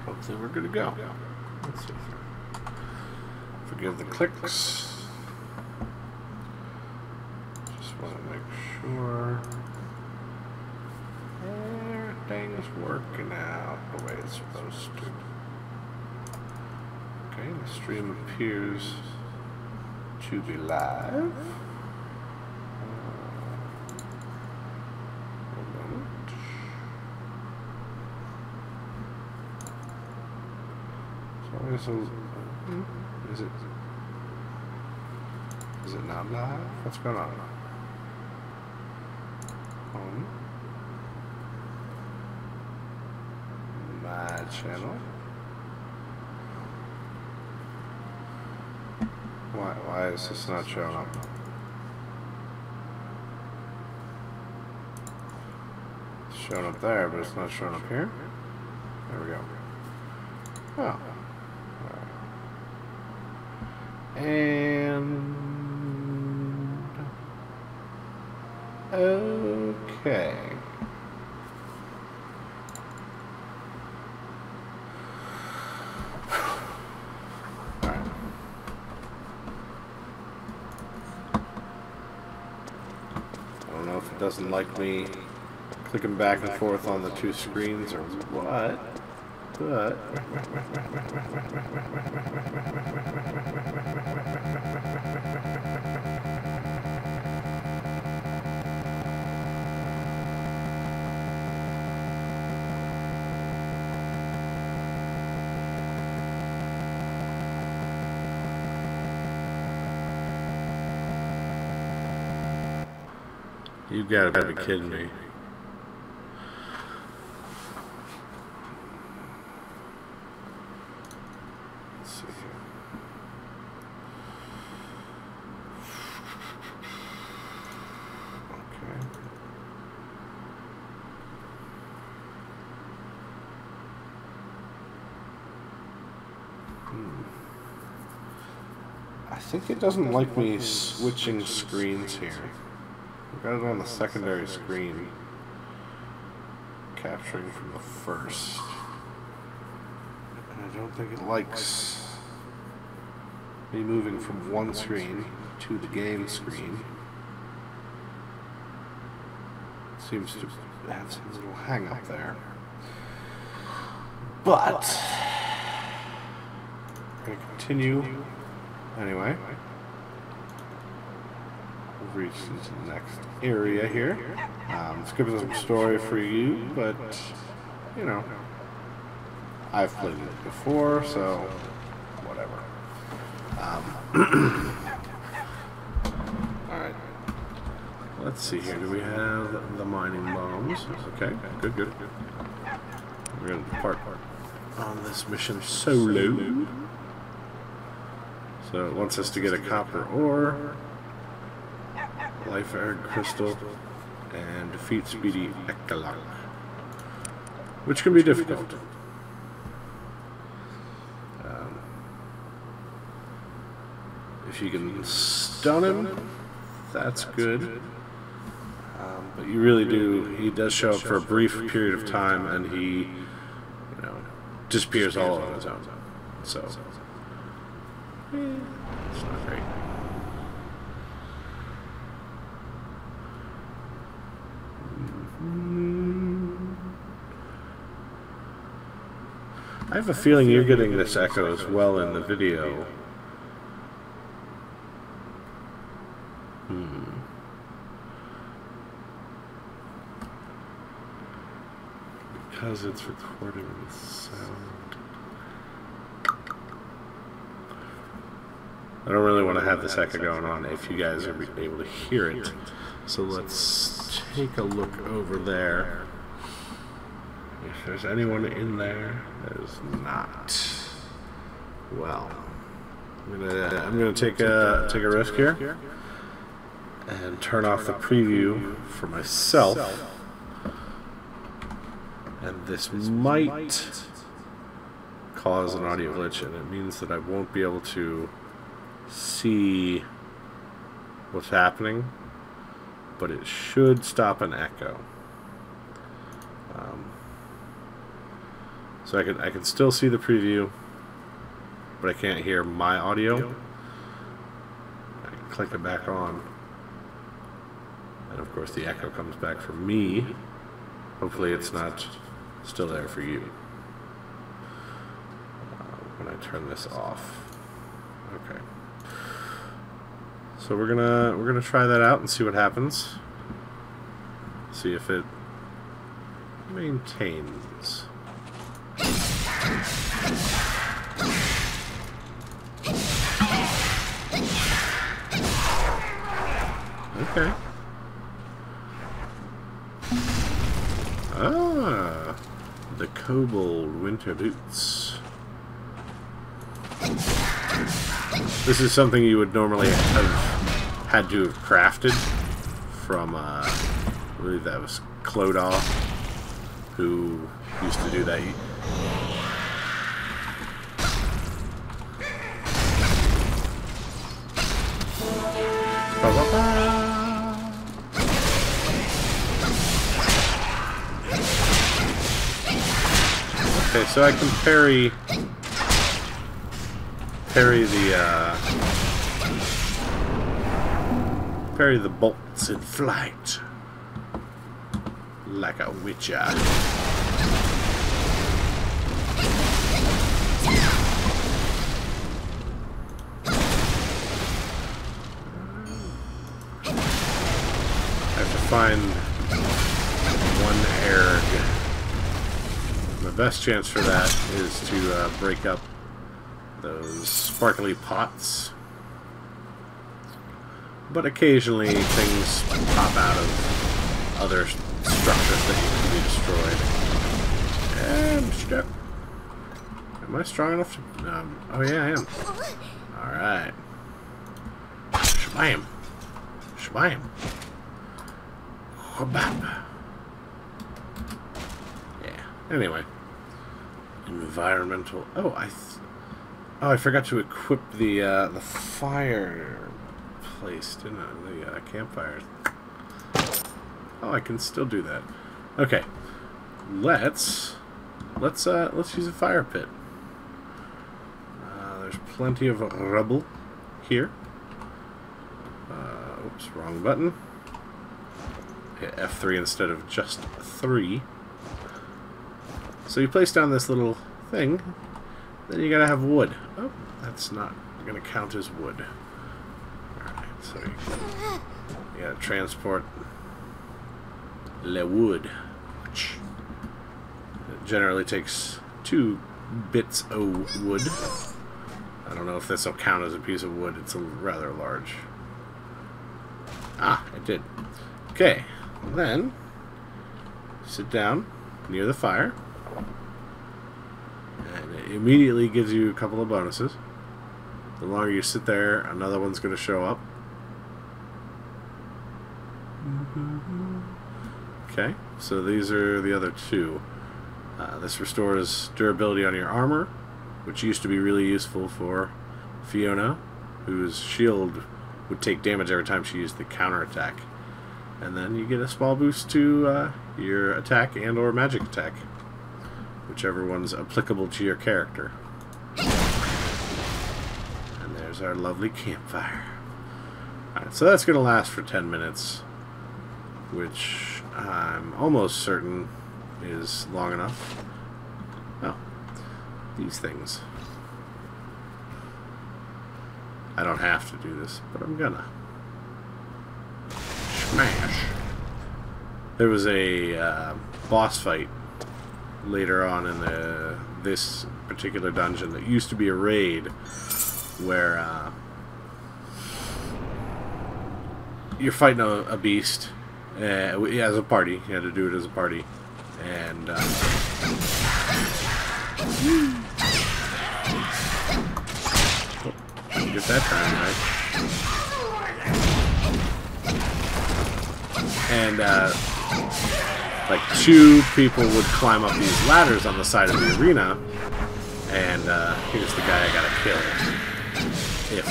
hopefully we're good to go. Let's see. Forgive the clicks. Just want to make sure everything's working out the way it's supposed to. Okay, the stream appears to be live. So, is it not live? What's going on? Home. My channel. Why is this not showing up? It's showing up there, but it's not showing up here. There we go. Oh. And okay. All right. I don't know if it doesn't like me clicking back and forth on the two screens or what. But you gotta be kidding me. I think it doesn't like me switching screens here. I've got it on the secondary screen, capturing from the first. And I don't think it likes me moving from one screen to the game screen. It seems to have some little hang up there. But I'm going to continue anyway. We've reached into the next area here. Skipping some story for you, but you know, I've played it before, so whatever. Alright. Let's see here. Do we have the mining bombs? Okay, good. We're going to depart on this mission solo. So it wants us to get a copper ore, life air crystal, and defeat Speedy Echolog, which can be difficult. If you can stun him, that's good. But you really do. He does show up for a brief period of time, and he, you know, disappears all on his own. So it's not great. I have a feeling you're getting this echo as well in the video. Because it's recording the sound. I don't really want to have this echo going on if you guys are able to hear it. So let's take a look over there. If there's anyone in there, there's not. Well, I'm gonna take a risk here and turn off the preview for myself. And this might cause an audio glitch, and it means that I won't be able to see what's happening, but it should stop an echo. So I can still see the preview, but I can't hear my audio. I can click it back on, and of course the echo comes back from me. Hopefully it's not still there for you when I turn this off. Okay. So we're gonna try that out and see what happens. See if it maintains. Okay. Ah, the Kobold Winter Boots. This is something you would normally have had to have crafted from, I believe that was Clodagh, who used to do that. Okay, so I can parry the bolts in flight like a witcher. Find one erg. The best chance for that is to break up those sparkly pots. But occasionally things pop out of other structures that need to be destroyed. And I'm stuck. Am I strong enough to... oh yeah, I am. Alright. Shabam. Shabam. Yeah. Anyway, environmental. Oh, I forgot to equip the fireplace, didn't I? The campfire. Oh, I can still do that. Okay, let's use a fire pit. There's plenty of rubble here. Oops, wrong button. Hit F3 instead of just 3. So you place down this little thing, then you gotta have wood. Oh, that's not gonna count as wood. Alright, so you gotta transport le wood. It generally takes 2 bits of wood. I don't know if this will count as a piece of wood, it's rather large. Ah, it did. Okay. Then, sit down near the fire, and it immediately gives you a couple of bonuses. The longer you sit there, another one's going to show up. Okay, so these are the other 2. This restores durability on your armor, which used to be really useful for Fiona, whose shield would take damage every time she used the counterattack. And then you get a small boost to your attack and or magic attack, whichever one's applicable to your character. And there's our lovely campfire. Alright, so that's going to last for 10 minutes, which I'm almost certain is long enough. Oh, these things. I don't have to do this, but I'm gonna. Smash. There was a boss fight later on in this particular dungeon that used to be a raid where you're fighting a beast as a party. You had to do it as a party, and get that time right. And like 2 people would climb up these ladders on the side of the arena, and here's the guy I gotta kill, if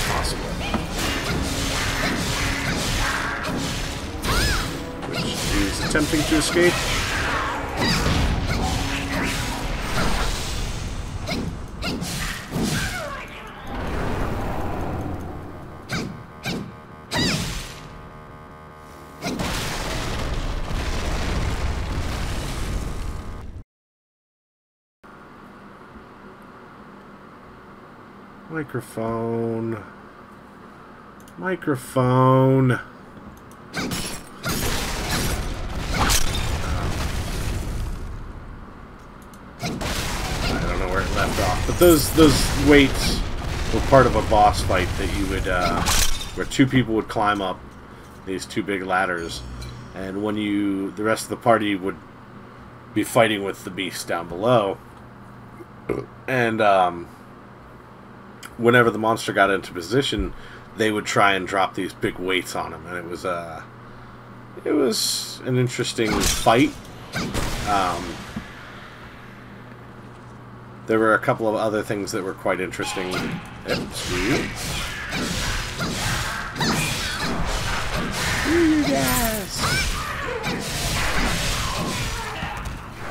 possible. Which he's attempting to escape. Microphone. Microphone. I don't know where it left off. But those weights were part of a boss fight that you would, where two people would climb up these two big ladders, and when the rest of the party would be fighting with the beast down below, and whenever the monster got into position, they would try and drop these big weights on him, and it was an interesting fight. There were a couple of other things that were quite interesting.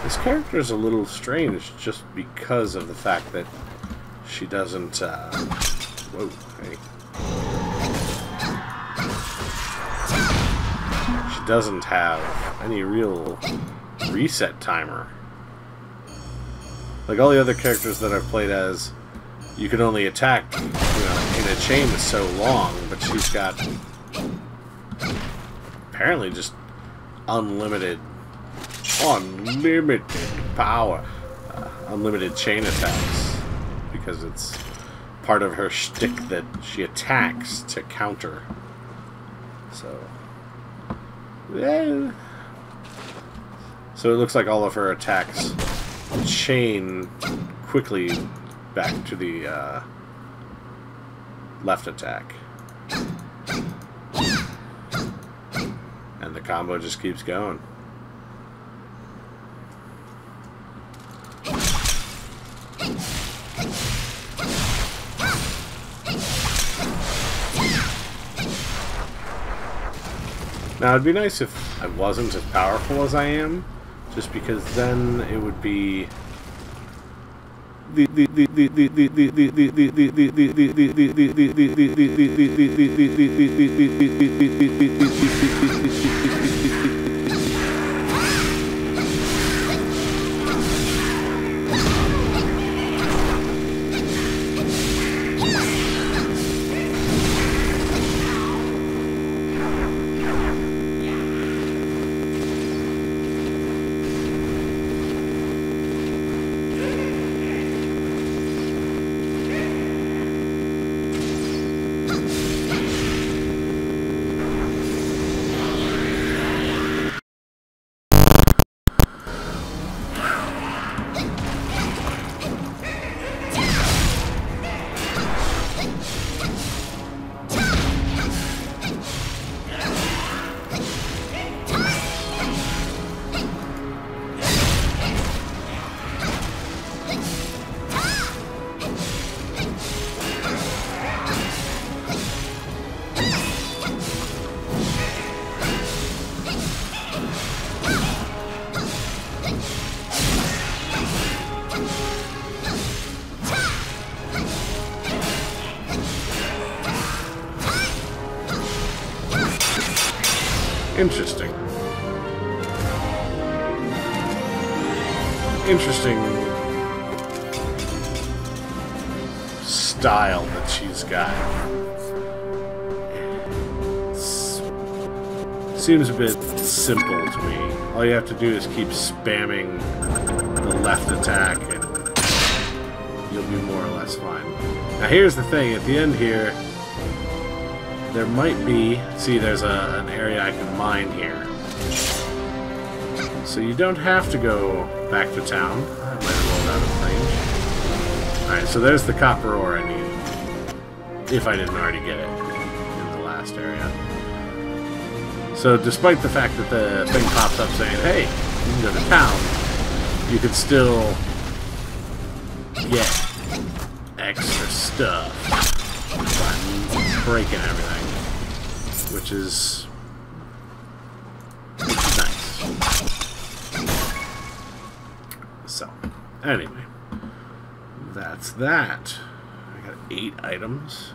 This character is a little strange just because of the fact that she doesn't, whoa, hey. She doesn't have any real reset timer. Like all the other characters that I've played as, you can only attack, you know, in a chain that's so long, but she's got apparently just unlimited power, unlimited chain attacks, because it's part of her shtick that she attacks to counter. So, yeah. So it looks like all of her attacks chain quickly back to the left attack. And the combo just keeps going. Now, it'd be nice if I wasn't as powerful as I am, just because then it would be interesting. Interesting style that she's got. Seems a bit simple to me. All you have to do is keep spamming the left attack and you'll be more or less fine. Now here's the thing, at the end here, there might be, see there's an area I can mine here. So you don't have to go back to town. I might have rolled out of range. Alright, so there's the copper ore I need. If I didn't already get it in the last area. So despite the fact that the thing pops up saying, hey, you can go to town, you can still get extra stuff by breaking everything, which is nice. Anyway, that's that. I got 8 items.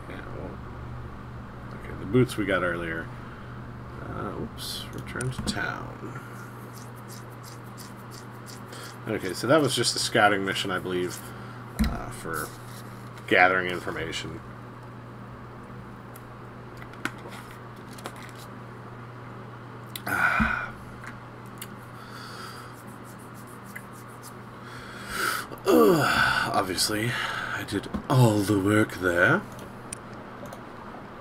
Yeah, well, okay, the boots we got earlier. Oops, return to town. Okay, so that was just a scouting mission, I believe, for gathering information. Obviously, I did all the work there.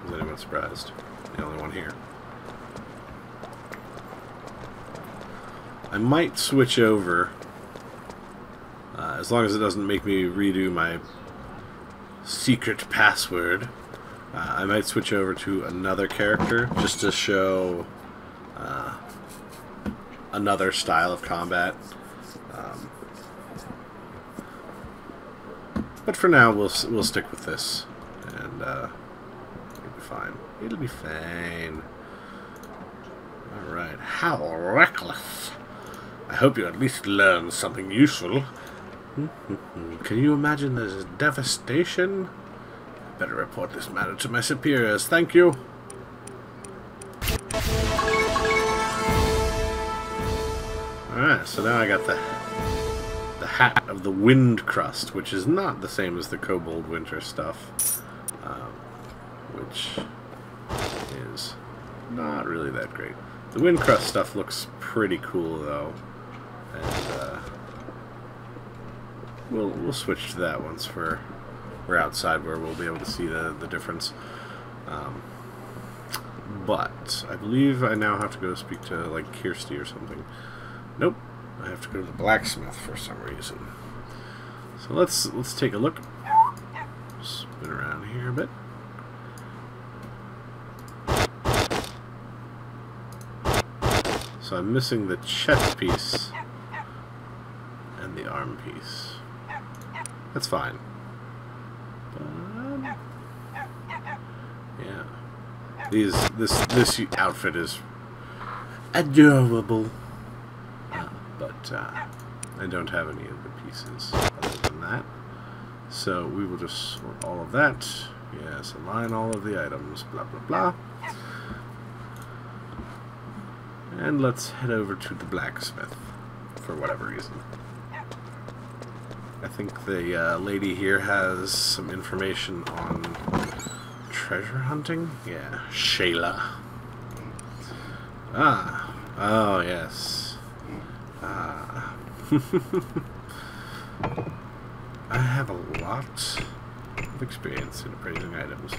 Is anyone surprised? The only one here. I might switch over, as long as it doesn't make me redo my secret password. I might switch over to another character just to show another style of combat. But for now, we'll stick with this, and it'll be fine. It'll be fine. All right. How reckless! I hope you at least learned something useful. Can you imagine the devastation? I better report this matter to my superiors. Thank you. Alright, so now I got the hat of the Wind Crust, which is not the same as the Kobold Winter stuff, which is not really that great. The Wind Crust stuff looks pretty cool, though, and we'll switch to that once we're outside, where we'll be able to see the difference. But I believe I now have to go speak to, like, Kirsty or something. Nope. I have to go to the blacksmith for some reason. So let's take a look. Spin around here a bit. So I'm missing the chest piece and the arm piece. That's fine. But, yeah. This outfit is adorable. But I don't have any of the pieces other than that. So we will just sort all of that. Yes, align all of the items. Blah, blah, blah. And let's head over to the blacksmith for whatever reason. I think the lady here has some information on treasure hunting. Yeah, Shayla. Ah. Oh, yes. I have a lot of experience in appraising items.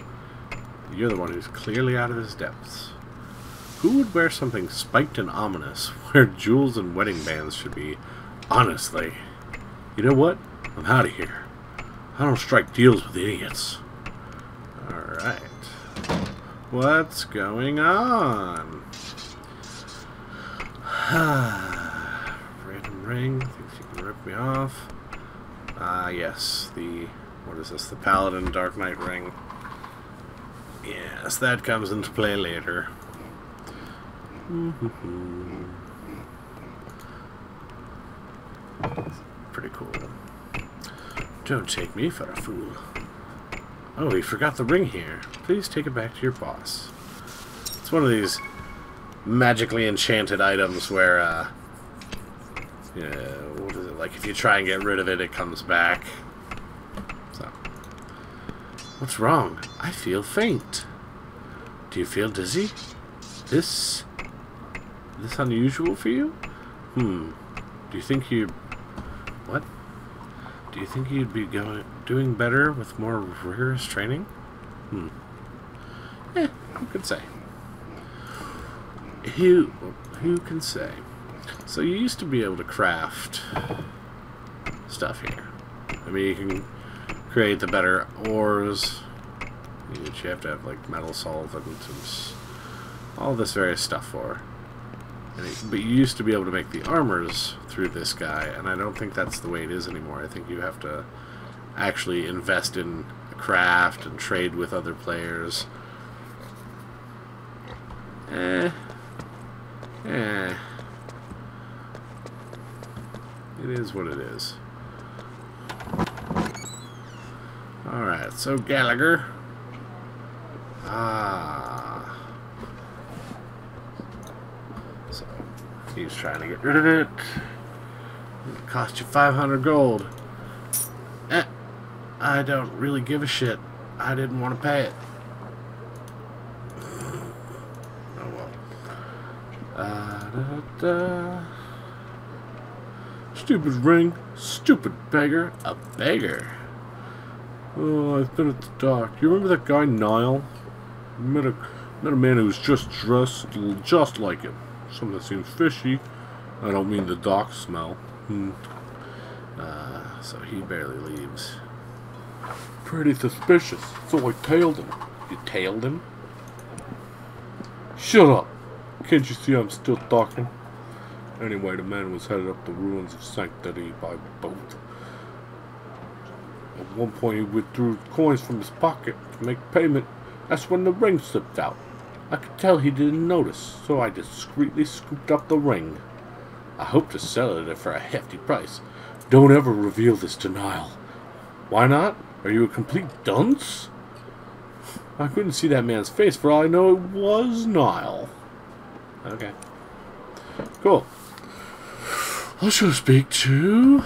You're the one who's clearly out of his depths. Who would wear something spiked and ominous where jewels and wedding bands should be? Honestly. You know what? I'm out of here. I don't strike deals with idiots. Alright. What's going on? Ring, thinks you can rip me off. Yes, what is this? The Paladin Dark Knight ring. Yes, that comes into play later. Pretty cool. Don't take me for a fool. Oh, we forgot the ring here. Please take it back to your boss. It's one of these magically enchanted items where, what is it, like if you try and get rid of it, it comes back. So, what's wrong? I feel faint. Do you feel dizzy? This unusual for you? Do you think you... What? Do you think you'd be doing better with more rigorous training? Who could say? Who can say? So you used to be able to craft stuff here. I mean, you can create the better ores, which you have to have like metal solvent and all this various stuff for. But you used to be able to make the armors through this guy, and I don't think that's the way it is anymore. I think you have to actually invest in craft and trade with other players. is what it is. Alright, so Gallagher. So, he's trying to get rid of it. It cost you 500 gold. I don't really give a shit. I didn't want to pay it. Oh well. Stupid ring. Stupid beggar. A beggar. Oh, I've been at the dock. You remember that guy Niall? Met a man who was just like him. Something that seems fishy. I don't mean the dock smell. So he barely leaves. Pretty suspicious. So I tailed him. You tailed him? Shut up! Can't you see I'm still talking? Anyway, the man was headed up the ruins of Sanctity by boat. At one point he withdrew coins from his pocket to make payment. That's when the ring slipped out. I could tell he didn't notice, so I discreetly scooped up the ring. I hope to sell it for a hefty price. Don't ever reveal this to Niall. Why not? Are you a complete dunce? I couldn't see that man's face. For all I know, it was Niall. Okay. Cool. Let's go speak to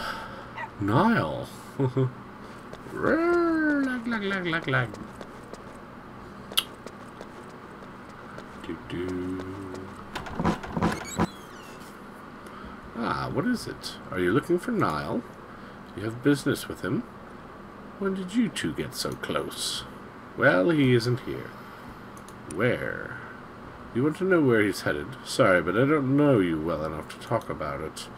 Niall. Lag. What is it? Are you looking for Niall? Do you have business with him? When did you two get so close? Well, he isn't here. Where? You want to know where he's headed? Sorry, but I don't know you well enough to talk about it.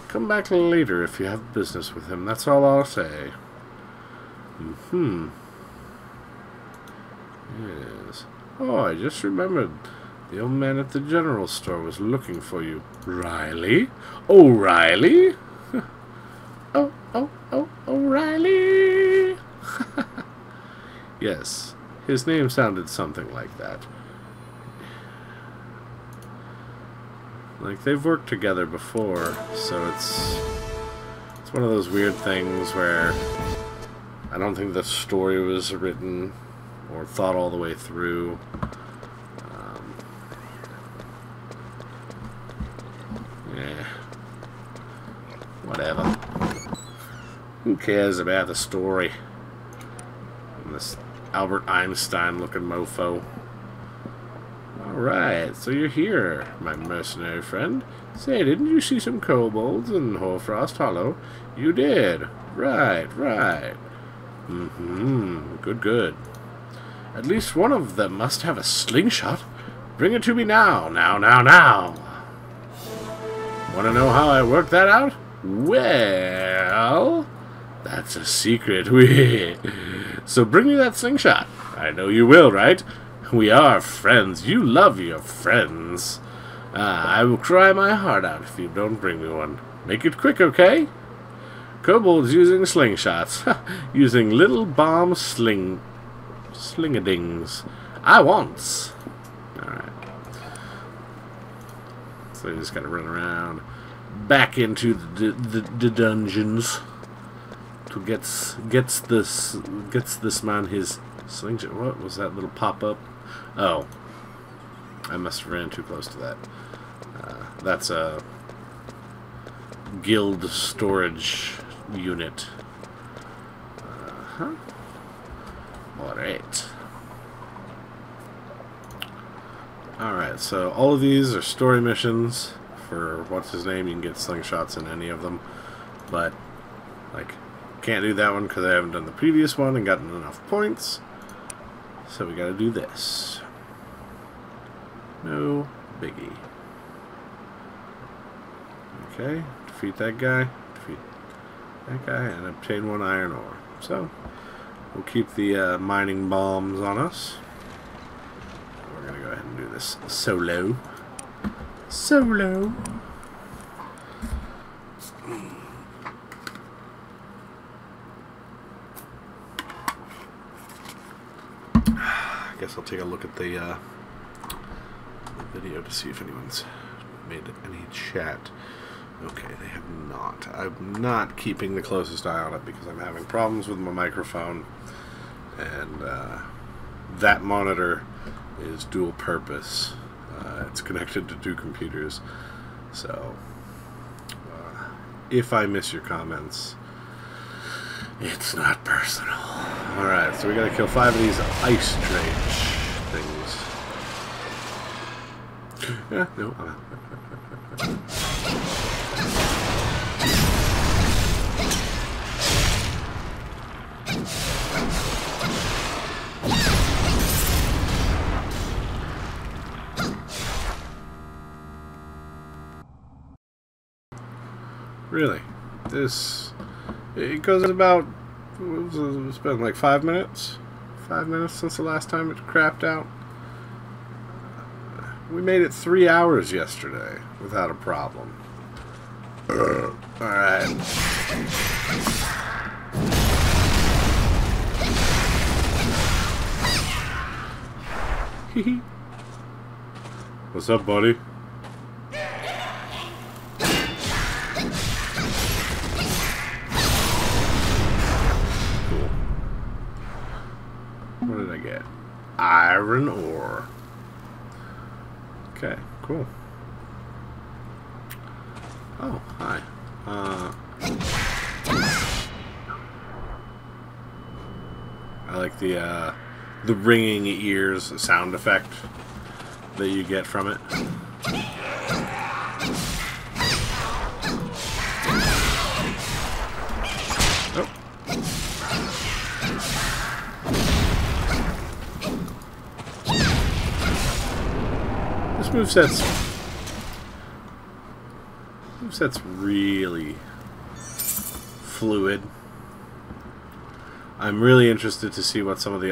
Come back later if you have business with him. That's all I'll say. Yes. Oh, I just remembered. The old man at the general store was looking for you. Riley? O'Reilly? O'Reilly! Yes, his name sounded something like that. Like, they've worked together before, so it's one of those weird things where I don't think the story was written or thought all the way through. Yeah. Whatever. Who cares about the story? And this Albert Einstein looking mofo. Alright, so you're here, my mercenary friend. Say, didn't you see some kobolds in Hoarfrost Hollow? You did. Right. Good. At least one of them must have a slingshot. Bring it to me now. Want to know how I worked that out? Well, that's a secret. So bring me that slingshot. I know you will, right? We are friends. You love your friends. I will cry my heart out if you don't bring me one. Make it quick, okay? Kobolds using slingshots. Using little bomb slingadings. I want. Alright. So you just gotta run around back into the dungeons to gets this man his slingshot. What was that little pop-up? Oh, I must have ran too close to that. That's a guild storage unit. Alright, so all of these are story missions for what's his name. You can get slingshots in any of them, but like, can't do that one because I haven't done the previous one and gotten enough points. So we gotta do this. No biggie. Okay, defeat that guy, and obtain 1 iron ore. So we'll keep the mining bombs on us. We're gonna go ahead and do this solo. I guess I'll take a look at the video to see if anyone's made any chat. Okay, they have not. I'm not keeping the closest eye on it because I'm having problems with my microphone. And that monitor is dual purpose. It's connected to 2 computers. So, if I miss your comments, it's not personal. Alright, so we gotta kill 5 of these ice dredge things. Yeah, no, I'm out. Really? It goes about, it's been like 5 minutes? 5 minutes since the last time it crapped out? We made it 3 hours yesterday without a problem. Alright. What's up, buddy? Cool. What did I get? Iron ore. Okay, cool. Oh, hi. I like the ringing ears sound effect that you get from it. Oh. This moveset's really fluid. I'm really interested to see what some of the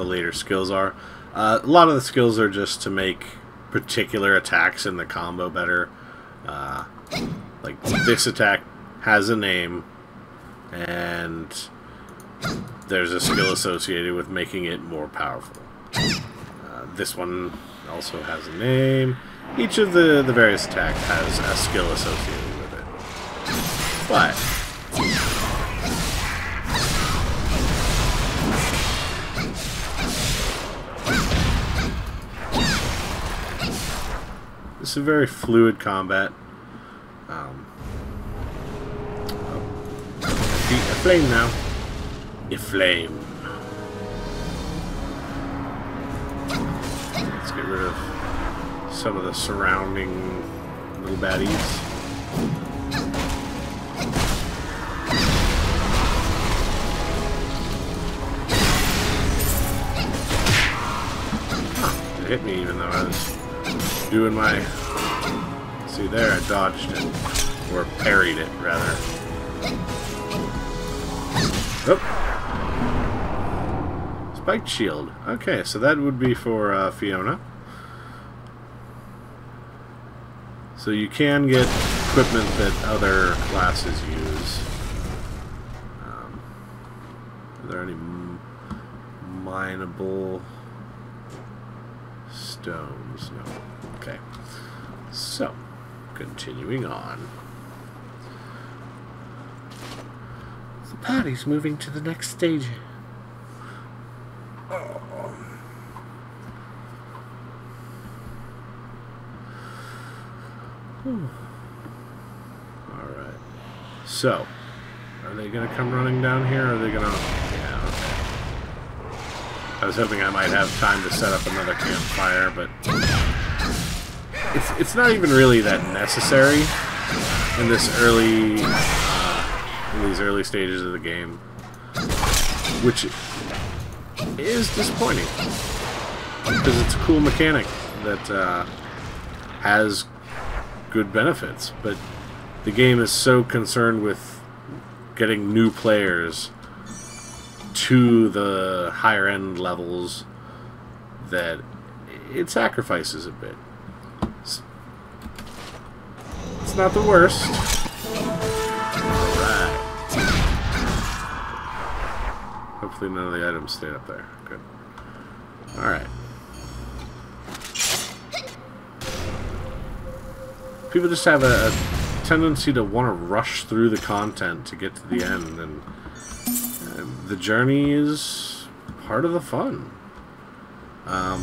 later skills are. A lot of the skills are just to make particular attacks in the combo better. Like this attack has a name, and there's a skill associated with making it more powerful. This one also has a name. Each of the various attacks has a skill associated with it. But this is a very fluid combat. Beat a flame now. You flame. Let's get rid of some of the surrounding little baddies. Huh, it hit me even though I was doing my... See there, I dodged it. Or parried it, rather. Oh. Spiked shield. Okay, so that would be for Fiona. So you can get equipment that other classes use. Are there any mineable stones? No. Okay. So, continuing on. The party's moving to the next stage. Oh. Alright. So, are they going to come running down here, or are they going to... Yeah, okay. I was hoping I might have time to set up another campfire, but... It's not even really that necessary in this early... in these early stages of the game. Which is disappointing. Because it's a cool mechanic that has good benefits, but the game is so concerned with getting new players to the higher end levels that it sacrifices a bit. It's not the worst. Alright. Hopefully none of the items stayed up there. Good. Alright. People just have a tendency to want to rush through the content to get to the end, and the journey is part of the fun. I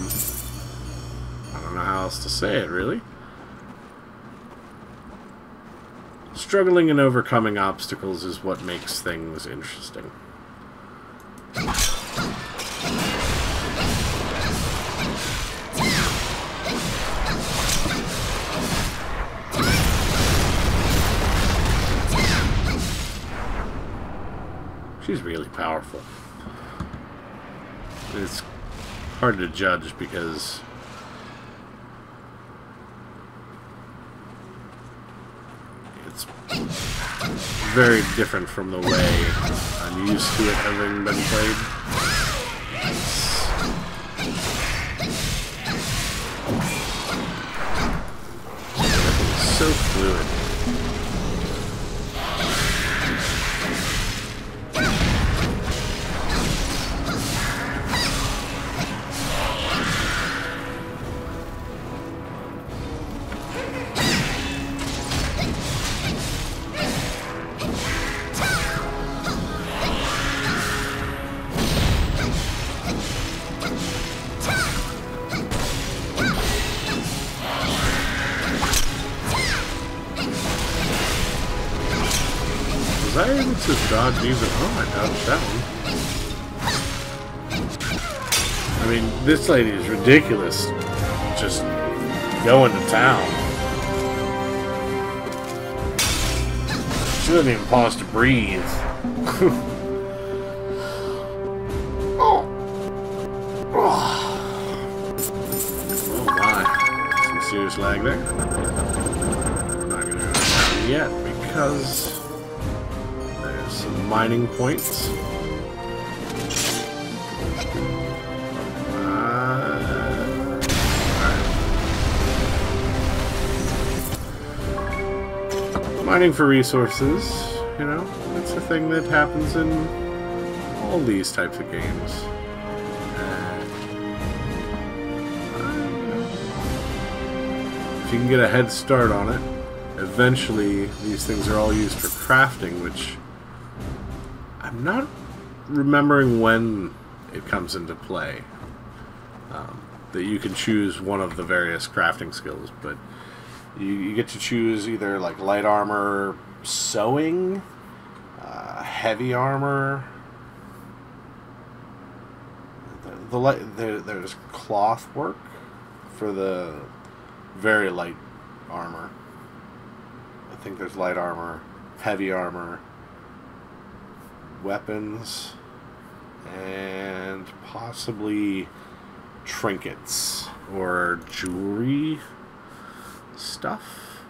don't know how else to say it, really. Struggling and overcoming obstacles is what makes things interesting. She's really powerful. It's hard to judge because it's very different from the way I'm used to it having been played. It's so fluid. Was I able to dodge even? Oh, I dodged that one. I mean, this lady is ridiculous. Just going to town. She doesn't even pause to breathe. Oh my. Some serious lag there. We're not going to go down yet because some mining points. Mining for resources, you know, it's a thing that happens in all these types of games. If you can get a head start on it, eventually these things are all used for crafting, which I'm not remembering when it comes into play. That you can choose one of the various crafting skills, but you get to choose either like light armor, sewing, heavy armor. There's cloth work for the very light armor. I think there's light armor, heavy armor, weapons, and possibly trinkets or jewelry stuff.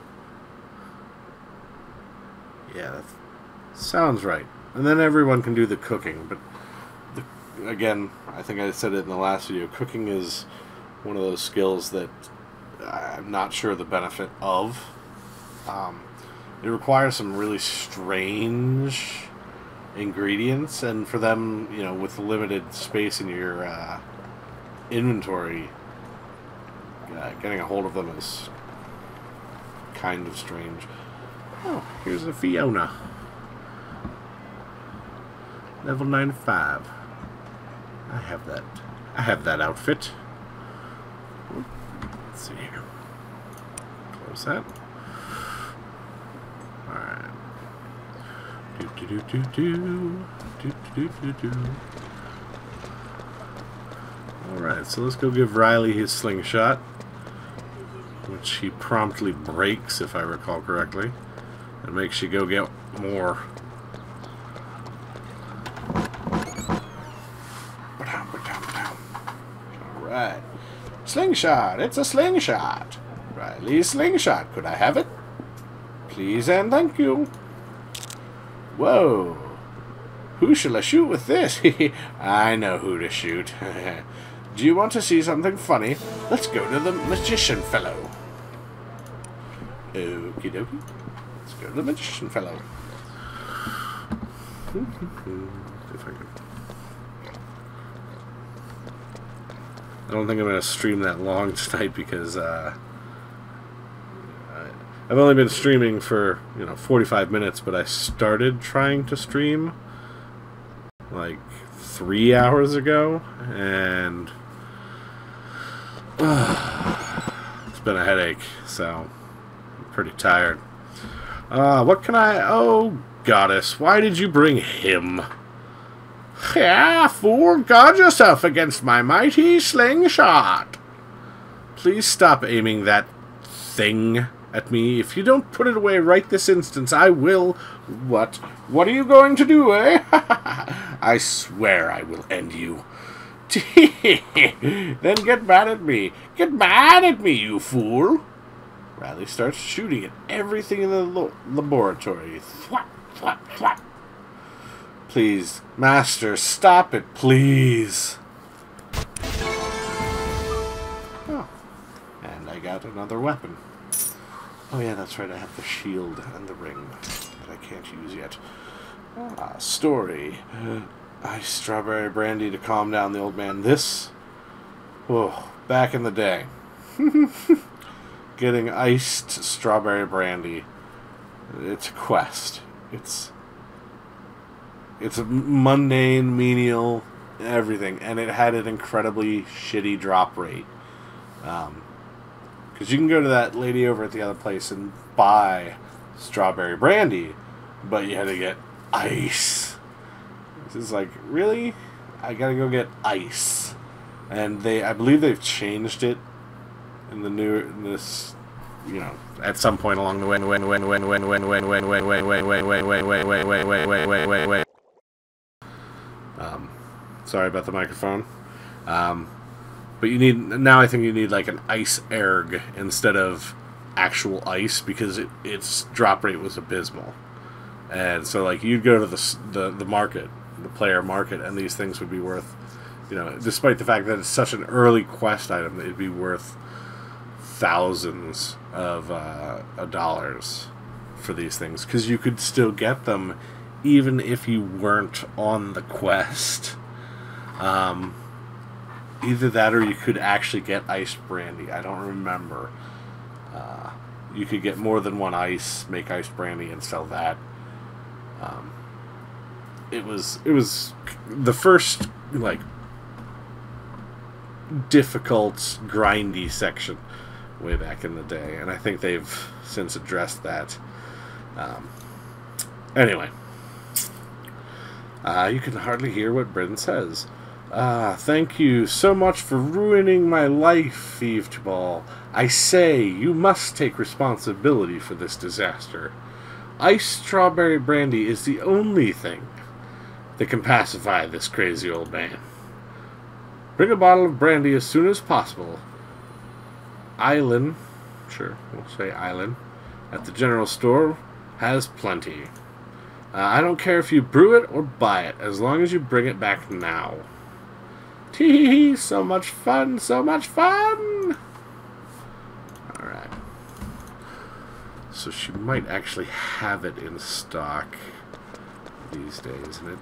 Yeah, that sounds right. And then everyone can do the cooking, but again, I think I said it in the last video, cooking is one of those skills that I'm not sure the benefit of. It requires some really strange ingredients, and for them, you know, with limited space in your inventory, getting a hold of them is kind of strange. Oh, here's a Fiona. Level 95. I have that outfit. Let's see here. Close that. Alright. Alright, so let's go give Riley his slingshot, which he promptly breaks, if I recall correctly, and makes you go get more. Alright. Slingshot! It's a slingshot! Riley's slingshot. Could I have it? Please and thank you. Whoa. Who shall I shoot with this? I know who to shoot. Do you want to see something funny? Let's go to the magician fellow. Okie dokie. Let's go to the magician fellow. If I can. I don't think I'm going to stream that long tonight because I've only been streaming for, 45 minutes, but I started trying to stream like 3 hours ago, and it's been a headache, so I'm pretty tired. What can I... Oh, goddess, why did you bring him? Yeah, fool, guard yourself against my mighty slingshot. Please stop aiming that thing at me. If you don't put it away right this instant, I will... What? What are you going to do, eh? I swear I will end you. Then get mad at me. Get mad at me, you fool. Riley starts shooting at everything in the laboratory. Thwap, thwap, thwap. Please, Master, stop it, please. Oh, and I got another weapon. Oh yeah, that's right, I have the shield and the ring that I can't use yet. Story. Ice strawberry brandy to calm down the old man. This? Oh, back in the day. Getting iced strawberry brandy. It's a quest. It's a mundane, menial, everything, and it had an incredibly shitty drop rate. Because you can go to that lady over at the other place and buy strawberry brandy, but you had to get ice. This is like, really? I gotta go get ice. And I believe they've changed it in the at some point along the way. Sorry about the microphone. But I think you need like an ice erg instead of actual ice, because its drop rate was abysmal. And so like you'd go to the market, the player market, and these things would be worth, despite the fact that it's such an early quest item, it'd be worth thousands of dollars for these things, because you could still get them even if you weren't on the quest. Either that or you could actually get iced brandy. I don't remember. You could get more than one ice, make iced brandy, and sell that. It was the first like difficult, grindy section way back in the day, and I think they've since addressed that. Anyway, you can hardly hear what Bryn says. Thank you so much for ruining my life, Thieveball. I say, you must take responsibility for this disaster. Iced strawberry brandy is the only thing that can pacify this crazy old man. Bring a bottle of brandy as soon as possible. Island, sure, we'll say Island, at the general store has plenty. I don't care if you brew it or buy it, as long as you bring it back now. Tee, so much fun, so much fun! Alright. So she might actually have it in stock these days, and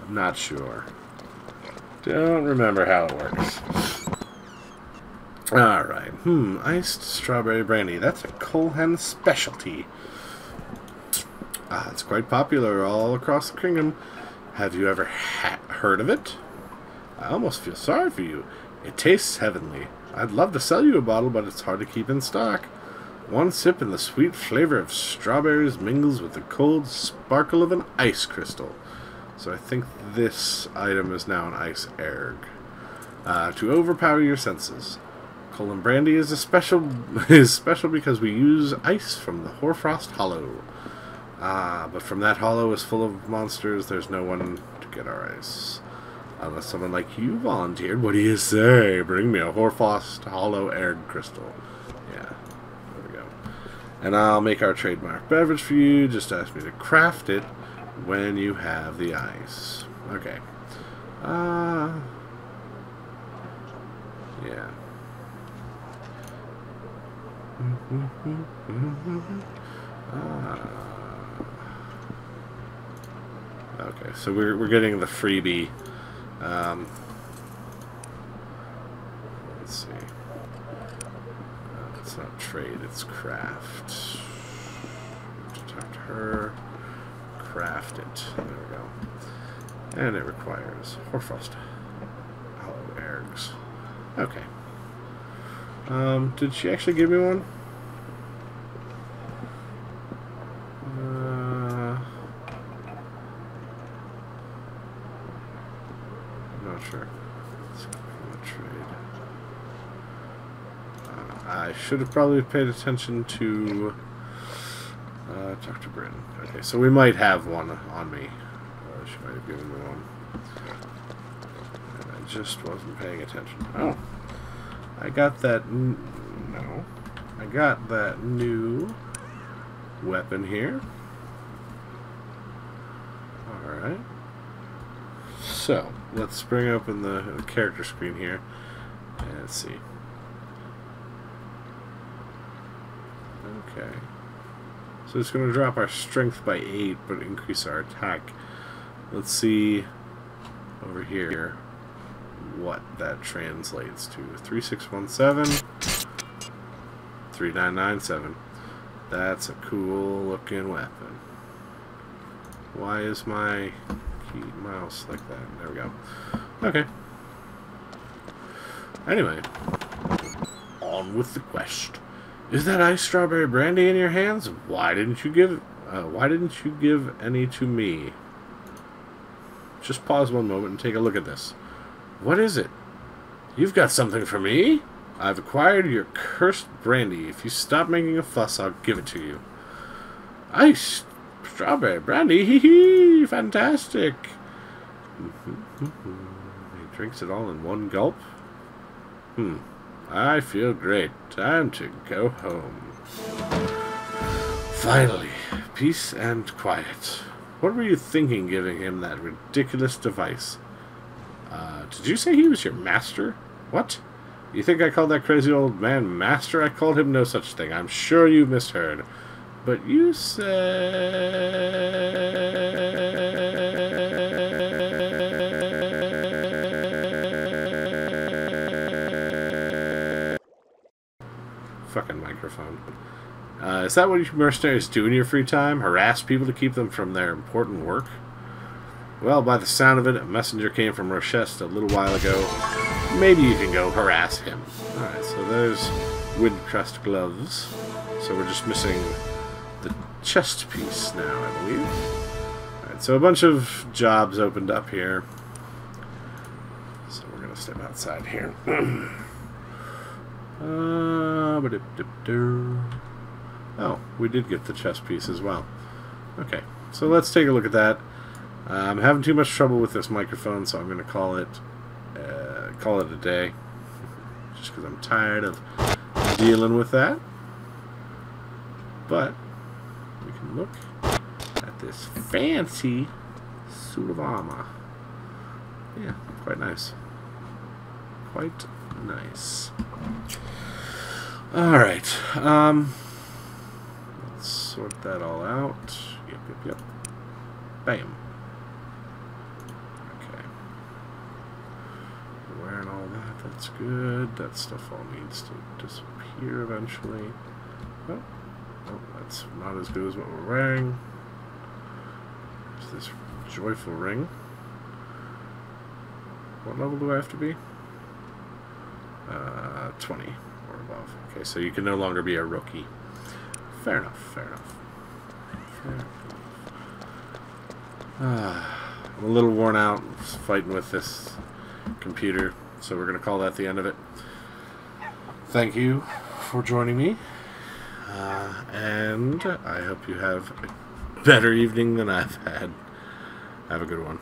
I'm not sure. Don't remember how it works. Alright, iced strawberry brandy. That's a Colhan specialty. It's quite popular all across the kingdom. Have you ever heard of it? I almost feel sorry for you. It tastes heavenly. I'd love to sell you a bottle, but it's hard to keep in stock. One sip and the sweet flavor of strawberries mingles with the cold sparkle of an ice crystal. So I think this item is now an ice erg. To overpower your senses. Colon brandy is special because we use ice from the Hoarfrost Hollow. But from that hollow is full of monsters, there's no one to get our ice. Unless someone like you volunteered. What do you say? Bring me a Hoarfrost Hollow Erg Crystal. Yeah, there we go. And I'll make our trademark beverage for you. Just ask me to craft it when you have the ice. Okay. Yeah. Okay, so we're getting the freebie. Let's see. Let's It's not trade, it's craft. Talk to her. Craft it. There we go. And it requires Horfrost. Hollow Ergs. Okay. Did she actually give me one? I'm not sure. Let's go from the trade. I should have probably paid attention to talk to Bryn. Okay, so we might have one on me. She might have given me one. And I just wasn't paying attention. Oh. I got that... No. I got that new weapon here. Alright. So, let's bring open the character screen here. And let's see. Okay. So it's going to drop our strength by 8, but increase our attack. Let's see over here what that translates to. 3617, 3997. That's a cool looking weapon. Why is my mouse like that? There we go. Okay. Anyway, on with the quest. Is that iced strawberry brandy in your hands? Why didn't you give any to me? Just pause one moment and take a look at this. What is it? You've got something for me? I've acquired your cursed brandy. If you stop making a fuss, I'll give it to you. Iced strawberry brandy? Hee hee! Fantastic! He drinks it all in one gulp? I feel great. Time to go home. Finally, peace and quiet. What were you thinking giving him that ridiculous device? Did you say he was your master? What? You think I called that crazy old man master? I called him no such thing. I'm sure you misheard. But you said... Fucking microphone. Is that what you mercenaries do in your free time? Harass people to keep them from their important work? Well, by the sound of it, a messenger came from Rochester a little while ago. Maybe you can go harass him. Alright, so there's Windcrest gloves. So we're just missing the chest piece now, I believe. Alright, so a bunch of jobs opened up here. So we're going to step outside here. Oh, we did get the chest piece as well. Okay, so let's take a look at that. I'm having too much trouble with this microphone, so I'm going to call it a day. Just because I'm tired of dealing with that. But we can look at this fancy suit of armor. Yeah, quite nice. Quite nice. Alright, let's sort that all out. Yep. Bam. Okay. Wearing all that, that's good. That stuff all needs to disappear eventually. Oh, that's not as good as what we're wearing. There's this joyful ring. What level do I have to be? 20 or above. Okay, so you can no longer be a rookie. Fair enough. I'm a little worn out fighting with this computer, so we're going to call that the end of it. Thank you for joining me, and I hope you have a better evening than I've had. Have a good one.